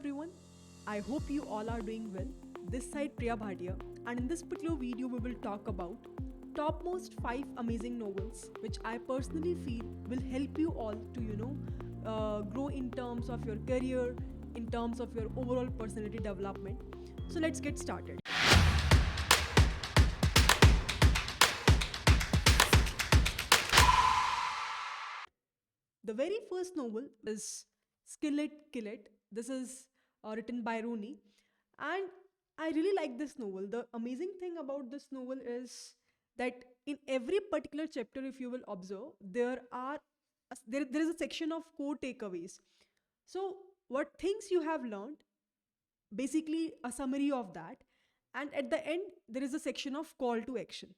everyone. I hope you all are doing well. This side Priya Bhatia, and in this particular video, we will talk about topmost 5 amazing novels which I personally feel will help you all to grow in terms of your career, in terms of your overall personality development. So let's get started. The very first novel is Skill It, Kill It. This is written by Rooney. And I really like this novel. The amazing thing about this novel is that in every particular chapter, if you will observe, there is a section of core takeaways. So, what things you have learned, basically a summary of that, and at the end, there is a section of call to action.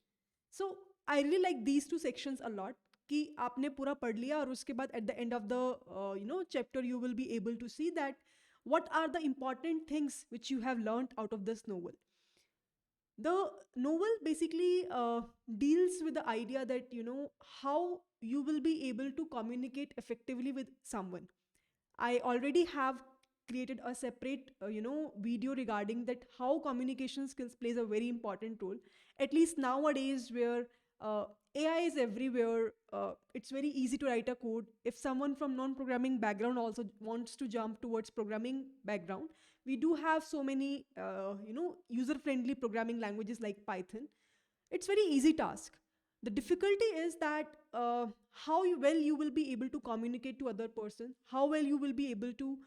So I really like these two sections a lot कि आपने पूरा पढ़ लिया और उसके बाद at the end of the chapter you will be able to see that what are the important things which you have learned out of this novel. The novel basically deals with the idea that how you will be able to communicate effectively with someone. I already have created a separate video regarding that how communication skills plays a very important role, at least nowadays where AI is everywhere. It's very easy to write a code. If someone from non-programming background also wants to jump towards programming background, we do have so many user-friendly programming languages like Python. It's very easy task. The difficulty is that well you will be able to communicate to other person, how well you will be able to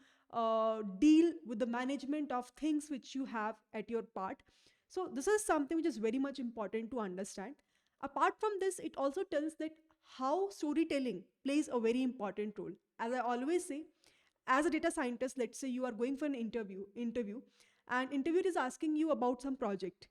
deal with the management of things which you have at your part. So this is something which is very much important to understand. Apart from this, it also tells that how storytelling plays a very important role. As I always say, as a data scientist, let's say you are going for an interview, and interviewer is asking you about some project.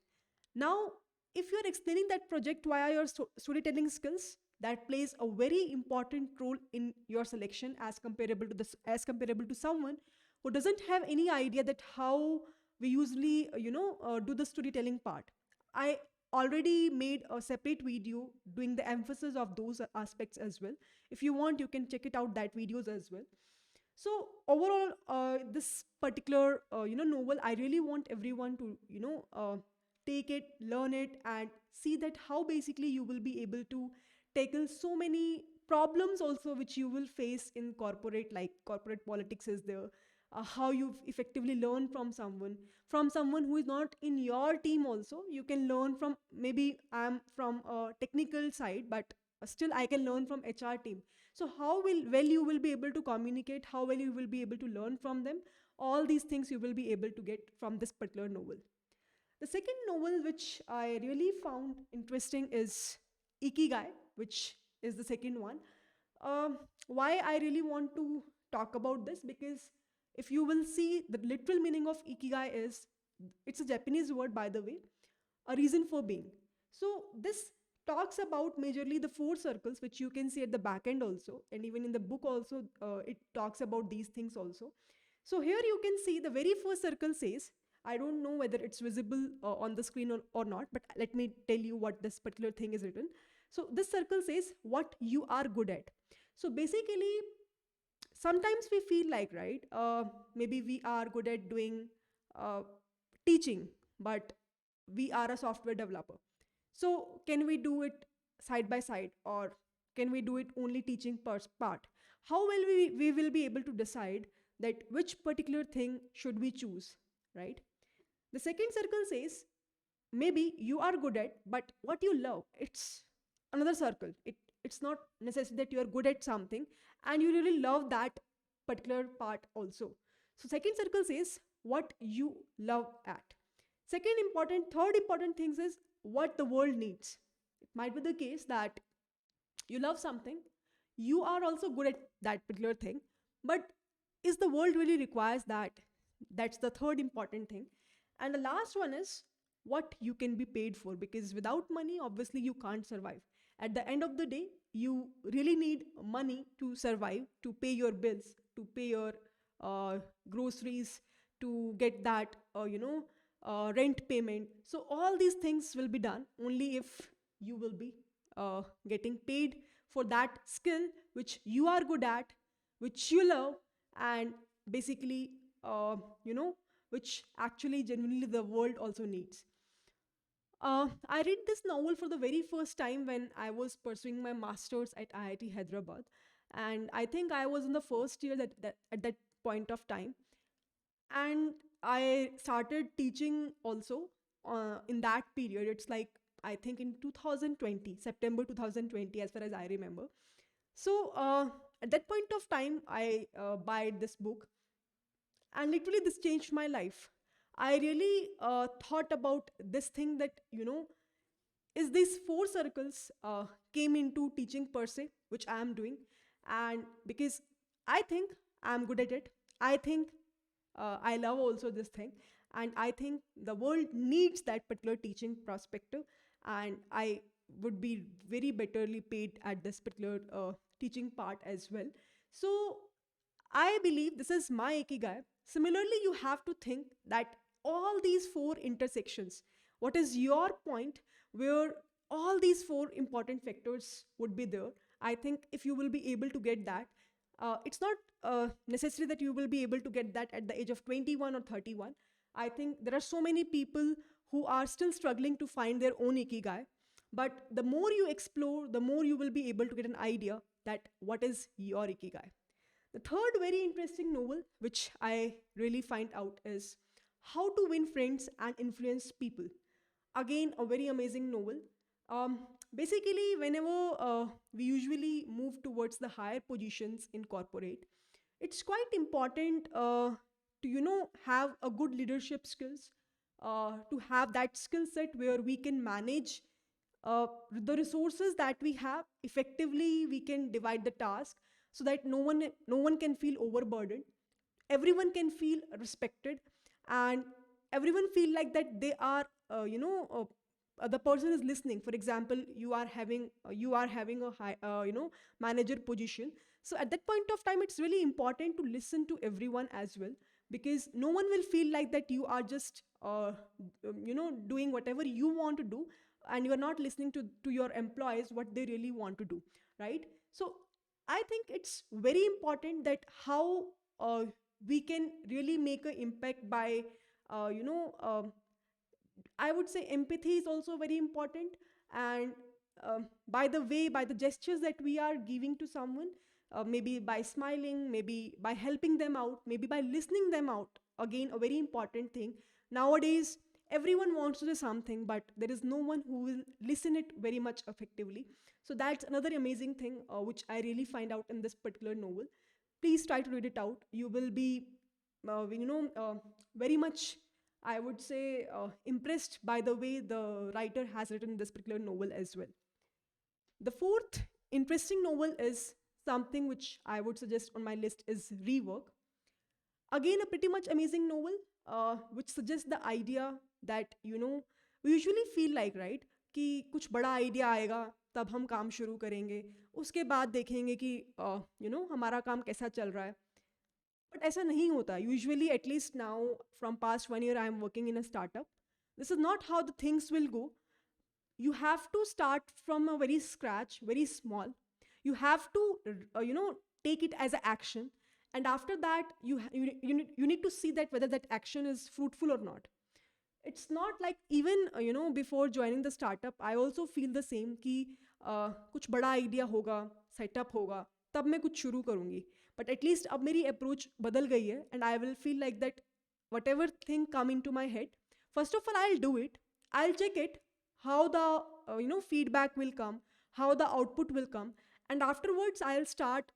Now, if you are explaining that project via your storytelling skills, that plays a very important role in your selection as comparable to someone who doesn't have any idea that how we usually do the storytelling part. I already made a separate video doing the emphasis of those aspects as well. If you want, you can check it out, that videos as well. So overall, this particular novel, I really want everyone to take it, learn it, and see that how basically you will be able to tackle so many problems also which you will face in corporate, like corporate politics is there. How you effectively learn from someone who is not in your team. Also, you can learn from, maybe I'm from a technical side, but still I can learn from HR team. So how well you will be able to communicate, how well you will be able to learn from them, all these things you will be able to get from this particular novel. The second novel which I really found interesting is Ikigai, which is the second one. Why I really want to talk about this, because if you will see, the literal meaning of Ikigai is, it's a Japanese word by the way, a reason for being. So this talks about majorly the 4 circles which you can see at the back end also, and even in the book also it talks about these things also. So here you can see the very first circle says, I don't know whether it's visible on the screen or not, but let me tell you what this particular thing is written. So this circle says what you are good at. So basically, sometimes we feel like, right, maybe we are good at doing teaching, but we are a software developer. So can we do it side by side, or can we do it only teaching part? How well we will be able to decide that which particular thing should we choose, right? The second circle says maybe you are good at, but what you love, it's another circle. It's not necessary that you are good at something and you really love that particular part also. So second circle says what you love at. Third important things is what the world needs. It might be the case that you love something, you are also good at that particular thing, but is the world really requires that? That's the third important thing. And the last one is what you can be paid for, because without money, obviously you can't survive. At the end of the day, you really need money to survive, to pay your bills, to pay your groceries, to get that rent payment. So all these things will be done only if you will be getting paid for that skill which you are good at, which you love, and basically uh, you know, which actually genuinely the world also needs. I read this novel for the very first time when I was pursuing my master's at IIT Hyderabad. And I think I was in the first year at that point of time. And I started teaching also in that period. It's like, I think in 2020, September 2020, as far as I remember. So at that point of time, I buy this book, and literally this changed my life. I really thought about this thing that, is these four circles came into teaching per se, which I am doing. And because I think I'm good at it, I think I love also this thing, and I think the world needs that particular teaching perspective, and I would be very betterly paid at this particular teaching part as well. So I believe this is my ikigai. Similarly, you have to think that all these four intersections, what is your point where all these four important factors would be there? I think if you will be able to get that, it's not necessary that you will be able to get that at the age of 21 or 31. I think there are so many people who are still struggling to find their own ikigai. But the more you explore, the more you will be able to get an idea that what is your ikigai. The third very interesting novel, which I really find out, is How to Win Friends and Influence People. Again, a very amazing novel. Um, Basically, whenever we usually move towards the higher positions in corporate, it's quite important to have a good leadership skills, to have that skill set where we can manage the resources that we have effectively. We can divide the task so that no one can feel overburdened, everyone can feel respected, and everyone feel like that they are the person is listening. For example, you are having a high manager position. So at that point of time, it's really important to listen to everyone as well, because no one will feel like that you are just doing whatever you want to do, and you are not listening to your employees what they really want to do, right? So I think it's very important that how uh, we can really make an impact by uh, you know um I would say empathy is also very important. And by the way, by the gestures that we are giving to someone, maybe by smiling, maybe by helping them out, maybe by listening them out. Again, a very important thing. Nowadays, everyone wants to do something, but there is no one who will listen it very much effectively. So that's another amazing thing which I really find out in this particular novel. Please try to read it out. You will be, very much, I would say, impressed by the way the writer has written this particular novel as well. The fourth interesting novel is something which I would suggest on my list is Rework. Again, a pretty much amazing novel, which suggests the idea that, we usually feel like, right, कि कुछ बड़ा idea आएगा तब हम काम शुरू करेंगे, उसके बाद देखेंगे कि हमारा काम कैसा चल रहा है. बट ऐसा नहीं होता usually. At least now from past 1 year I am working in a startup. This is not how the things will go. You have to start from a very scratch, very small. You have to take it as an action, and after that you need to see that whether that action is fruitful or not. It's not like, even before joining the startup, I also feel the same कि कुछ बड़ा idea होगा, setup होगा, तब मैं कुछ शुरू करूँगी. बट एटलीस्ट अब मेरी अप्रोच बदल गई है, and I will feel like that whatever thing come in to my head, first of all, I'll do it. I'll check it, how the feedback will come, how the output will come, and afterwards I'll start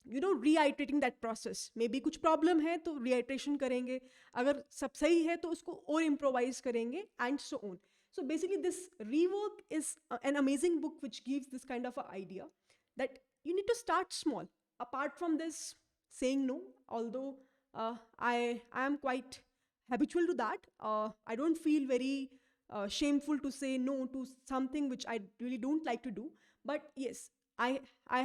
reiterating that process. Maybe कुछ problem है तो reiteration करेंगे, अगर सब सही है तो उसको और improvise करेंगे, and so on. So basically this Rework is an amazing book which gives this kind of a idea that you need to start small. Apart from this, saying no, although I am quite habitual to that. I don't feel very shameful to say no to something which I really don't like to do. But yes, I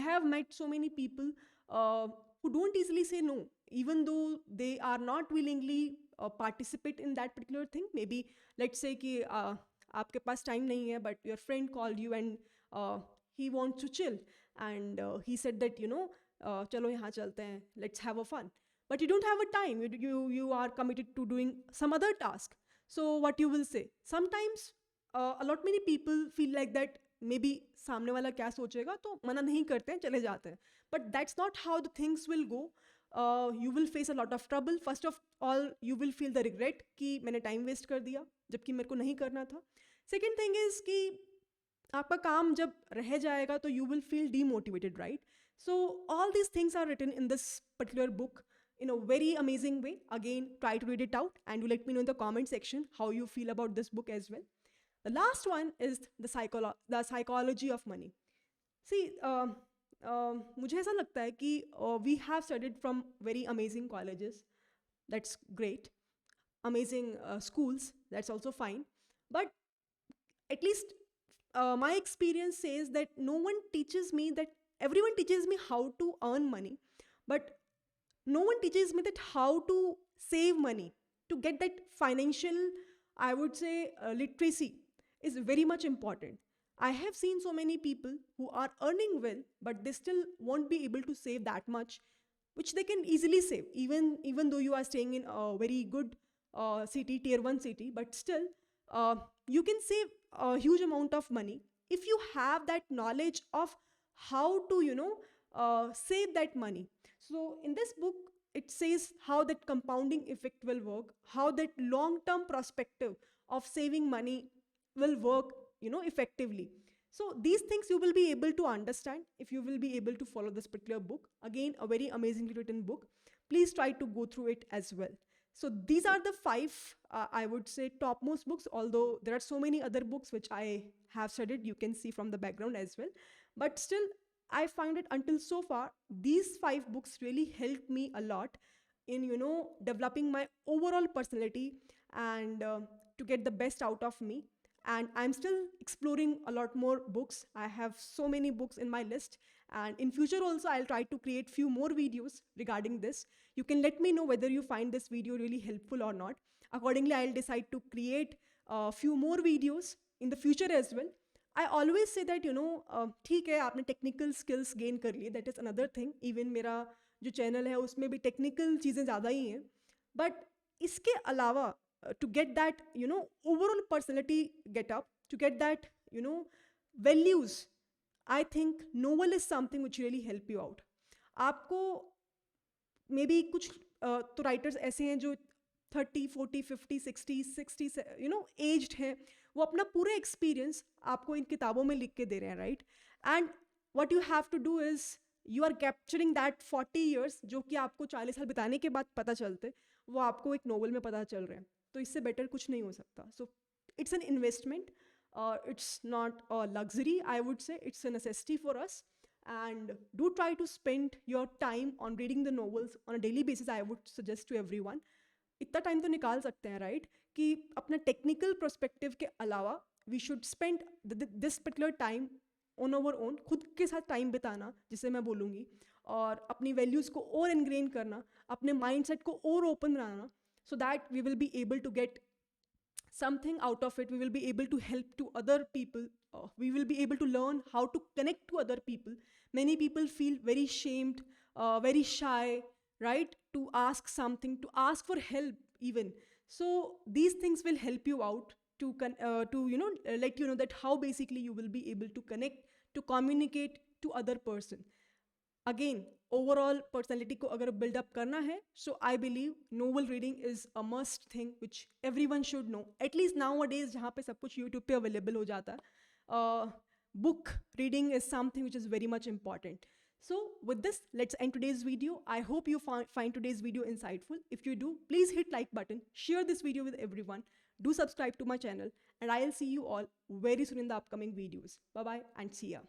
have met so many people who don't easily say no, even though they are not willingly participate in that particular thing. Maybe let's say कि आपके पास time नहीं है, but your friend called you and he wants to chill, and he said that चलो यहाँ चलते हैं, let's have a fun. but you don't have a time. You are committed to doing some other task. So what you will say? Sometimes a lot many people feel like that. Maybe सामने वाला क्या सोचेगा तो मना नहीं करते हैं, चले जाते हैं. But that's not how the things will go. You will face a lot of trouble. First of all, you will feel the regret कि मैंने time waste कर दिया जबकि मेरे को नहीं करना था. Second thing is कि आपका काम जब रह जाएगा तो you will feel demotivated, right? So all these things are written in this particular book in a very amazing way. Again, try to read it out and you let me know in the comment section how you feel about this book as well. The last one is the psychology of money. See, मुझे ऐसा लगता है कि we have studied from very amazing colleges. That's great. Amazing schools. That's also fine. But at least my experience says that no one teaches me that. Everyone teaches me how to earn money, but no one teaches me that how to save money, to get that financial, I would say, literacy is very much important. I have seen so many people who are earning well, but they still won't be able to save that much, which they can easily save, even though you are staying in a very good city, tier 1 city. But still, you can save a huge amount of money if you have that knowledge of how to save that money. So in this book it says how that compounding effect will work, how that long term perspective of saving money will work effectively. So these things you will be able to understand if you will be able to follow this particular book. Again, a very amazingly written book. Please try to go through it as well. So these are the 5 I would say topmost books, although there are so many other books which I have studied, you can see from the background as well. But still, I find it until so far these 5 books really helped me a lot in developing my overall personality and to get the best out of me. And I'm still exploring a lot more books. I have so many books in my list, and in future also I'll try to create few more videos regarding this. You can let me know whether you find this video really helpful or not. Accordingly, I'll decide to create a few more videos in the future as well. I always say that ठीक है आपने technical skills gain कर लिए, that is another thing. Even मेरा जो channel है उसमें भी technical चीज़ें ज़्यादा ही हैं. But इसके अलावा to get that overall personality get up, to get that values, I think novel is something which really help you out. आपको मे बी कुछ तो राइटर्स ऐसे हैं जो 30, 40, 50, 60, 60 एज्ड हैं, वो अपना पूरा एक्सपीरियंस आपको इन किताबों में लिख के दे रहे हैं, right? And what you have to do is you are capturing that 40 years जो कि आपको 40 साल बिताने के बाद पता चलते, वो आपको एक नोवेल में पता चल रहे हैं. तो इससे बेटर कुछ नहीं हो सकता. So it's an investment, it's not a luxury, I would say. It's a necessity for us. And do try to spend your time on reading the novels on a daily basis. I would suggest to everyone. इतना time तो निकाल सकते हैं, right? कि अपना technical perspective के अलावा we should spend this particular time on our own, खुद के साथ टाइम बिताना, जिसे मैं बोलूँगी, और अपनी वैल्यूज़ को और इनग्रेन करना, अपने माइंड सेट को और open banana, so that we will be able to get something out of it. We will be able to help to other people. We will be able to learn how to connect to other people. Many people feel very shamed, very shy, right? To ask something, to ask for help even. So these things will help you out to let you know that how basically you will be able to connect, to communicate to other person. Again, overall personality को अगर build up करना है, so I believe novel reading is a must thing which everyone should know. At least nowadays जहाँ पे सब कुछ YouTube पे available हो जाता है, book reading is something which is very much important. So with this, let's end today's video. I hope you find today's video insightful. If you do, please hit like button, share this video with everyone, do subscribe to my channel, and I'll see you all very soon in the upcoming videos. Bye bye and see ya.